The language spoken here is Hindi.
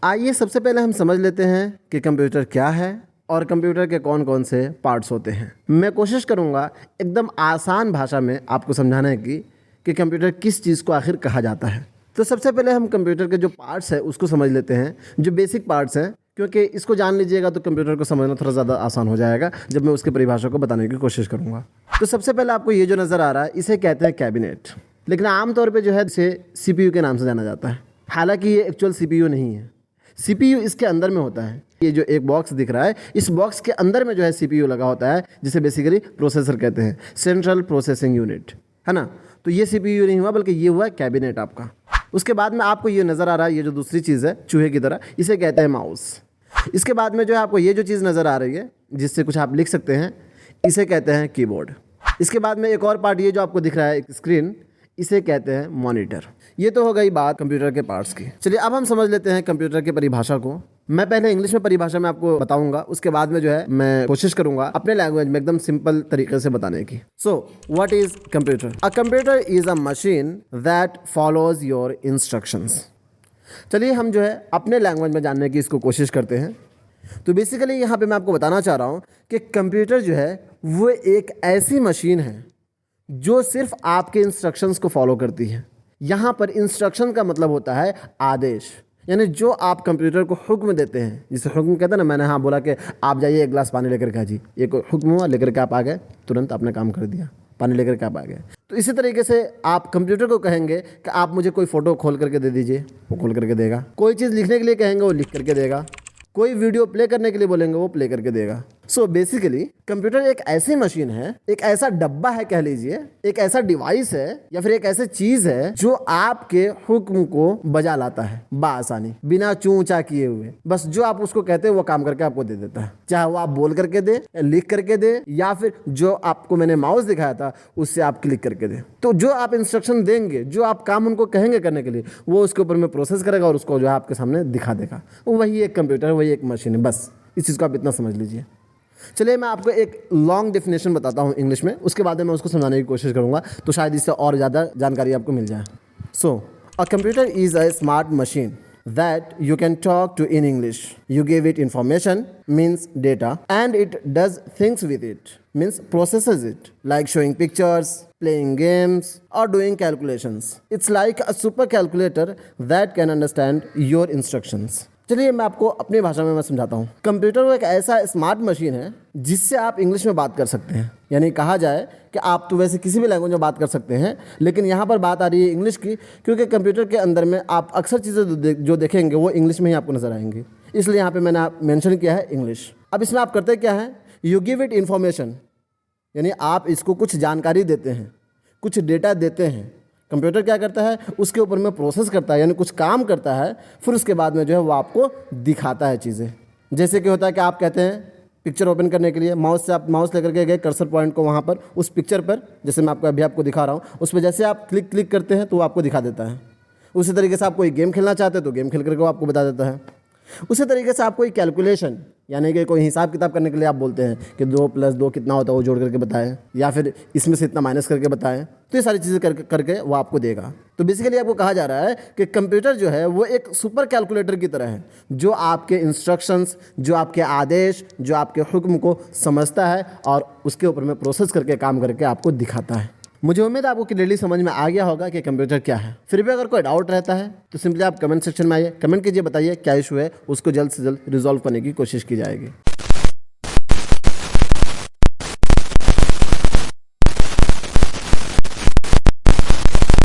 आइए सबसे पहले हम समझ लेते हैं कि कंप्यूटर क्या है और कंप्यूटर के कौन कौन से पार्ट्स होते हैं। मैं कोशिश करूंगा एकदम आसान भाषा में आपको समझाने की कि कंप्यूटर किस चीज़ को आखिर कहा जाता है। तो सबसे पहले हम कंप्यूटर के जो पार्ट्स हैं उसको समझ लेते हैं, जो बेसिक पार्ट्स हैं, क्योंकि इसको जान लीजिएगा तो कंप्यूटर को समझना थोड़ा ज़्यादा आसान हो जाएगा जब मैं उसकी परिभाषा को बताने की कोशिश करूँगा। तो सबसे पहले आपको ये जो नज़र आ रहा है इसे कहते हैं कैबिनेट, लेकिन आमतौर पर जो है इसे CPU के नाम से जाना जाता है। हालाँकि ये एक्चुअल CPU नहीं है, CPU इसके अंदर में होता है। ये जो एक बॉक्स दिख रहा है, इस बॉक्स के अंदर में जो है CPU लगा होता है, जिसे बेसिकली प्रोसेसर कहते हैं, सेंट्रल प्रोसेसिंग यूनिट, है ना। तो ये CPU नहीं हुआ बल्कि ये हुआ कैबिनेट आपका। उसके बाद में आपको ये नज़र आ रहा है, ये जो दूसरी चीज़ है चूहे की तरह, इसे कहते हैं माउस। इसके बाद में जो है आपको ये जो चीज़ नज़र आ रही है जिससे कुछ आप लिख सकते हैं, इसे कहते हैं कीबोर्ड। इसके बाद में एक और पार्ट ये जो आपको दिख रहा है एक स्क्रीन, इसे कहते हैं मॉनिटर। ये तो हो गई बात कंप्यूटर के पार्ट्स की। चलिए अब हम समझ लेते हैं कंप्यूटर की परिभाषा को। मैं पहले इंग्लिश में परिभाषा में आपको बताऊंगा, उसके बाद में जो है मैं कोशिश करूंगा अपने लैंग्वेज में एकदम सिंपल तरीके से बताने की। So what is computer? A computer is a machine that follows your instructions. चलिए हम जो है अपने लैंग्वेज में जानने की इसको कोशिश करते हैं। तो बेसिकली यहाँ पे मैं आपको बताना चाह रहा हूँ कि कंप्यूटर जो है वो एक ऐसी मशीन है जो सिर्फ आपके इंस्ट्रक्शंस को फॉलो करती है। यहाँ पर इंस्ट्रक्शन का मतलब होता है आदेश, यानी जो आप कंप्यूटर को हुक्म देते हैं, जिसे हुक्म कहते हैं ना। मैंने हाँ बोला कि आप जाइए एक गिलास पानी लेकर के आ जी, एक हुक्म हुआ, लेकर के आप आ गए, तुरंत आपने काम कर दिया, पानी लेकर के आप आ गए। तो इसी तरीके से आप कंप्यूटर को कहेंगे कि आप मुझे कोई फ़ोटो खोल करके दे दीजिए, वो खोल करके देगा। कोई चीज़ लिखने के लिए कहेंगे, वो लिख करके देगा। कोई वीडियो प्ले करने के लिए बोलेंगे, वो प्ले करके देगा। सो बेसिकली कंप्यूटर एक ऐसी मशीन है, एक ऐसा डब्बा है कह लीजिए, एक ऐसा डिवाइस है या फिर एक ऐसी चीज है जो आपके हुक्म को बजा लाता है बआसानी, बिना चूं चा किए हुए। बस जो आप उसको कहते हैं वो काम करके आपको दे देता है, चाहे वो आप बोल करके दे, लिख करके दे, या फिर जो आपको मैंने माउस दिखाया था उससे आप क्लिक करके दे। तो जो आप इंस्ट्रक्शन देंगे, जो आप काम उनको कहेंगे करने के लिए, वो उसके ऊपर में प्रोसेस करेगा और उसको जो है आपके सामने दिखा देगा। वही एक कंप्यूटर, वही एक मशीन है। बस इस चीज़ को आप इतना समझ लीजिए। चलिए मैं आपको एक लॉन्ग डेफिनेशन बताता हूँ इंग्लिश में, उसके बाद मैं उसको समझाने की कोशिश करूँगा, तो शायद इससे और ज़्यादा जानकारी आपको मिल जाए। So a computer is a smart machine that you can talk to in English. You give it information, means data, and it does things with it, means processes it, like showing pictures, playing games, or doing calculations. It's like a super calculator that can understand your instructions. चलिए मैं आपको अपनी भाषा में मैं समझाता हूँ। कंप्यूटर वो एक ऐसा स्मार्ट मशीन है जिससे आप इंग्लिश में बात कर सकते हैं, यानी कहा जाए कि आप तो वैसे किसी भी लैंग्वेज में बात कर सकते हैं, लेकिन यहाँ पर बात आ रही है इंग्लिश की, क्योंकि कंप्यूटर के अंदर में आप अक्सर चीज़ें जो देखेंगे वो इंग्लिश में ही आपको नज़र आएंगी, इसलिए यहाँ पर मैंने मेंशन किया है इंग्लिश। अब इसमें आप करते क्या हैं, यू गिव इट इन्फॉर्मेशन, यानी आप इसको कुछ जानकारी देते हैं, कुछ डेटा देते हैं। कंप्यूटर क्या करता है, उसके ऊपर में प्रोसेस करता है, यानी कुछ काम करता है, फिर उसके बाद में जो है वो आपको दिखाता है चीज़ें। जैसे कि होता है कि आप कहते हैं पिक्चर ओपन करने के लिए, माउस से आप माउस लेकर के गए कर्सर पॉइंट को वहाँ पर उस पिक्चर पर, जैसे मैं आपको अभी दिखा रहा हूँ, उस पर जैसे आप क्लिक करते हैं तो वो आपको दिखा देता है। उसी तरीके से आप कोई गेम खेलना चाहते हैं तो गेम खेल करके वो आपको बता देता है। उसी तरीके से आप कोई कैलकुलेशन, यानी कि कोई हिसाब किताब करने के लिए आप बोलते हैं कि 2 + 2 कितना होता है, वो जोड़ करके बताएं, या फिर इसमें से इतना माइनस करके बताएं, तो ये सारी चीज़ें करके वो आपको देगा। तो बेसिकली आपको कहा जा रहा है कि कंप्यूटर जो है वो एक सुपर कैलकुलेटर की तरह है, जो आपके इंस्ट्रक्शंस, जो आपके आदेश, जो आपके हुक्म को समझता है और उसके ऊपर में प्रोसेस करके काम करके आपको दिखाता है। मुझे उम्मीद है आपको क्लियरली समझ में आ गया होगा कि कंप्यूटर क्या है। फिर भी अगर कोई डाउट रहता है तो सिंपली आप कमेंट सेक्शन में आइए, कमेंट कीजिए, बताइए क्या इशू है, उसको जल्द से जल्द रिजॉल्व करने की कोशिश की जाएगी।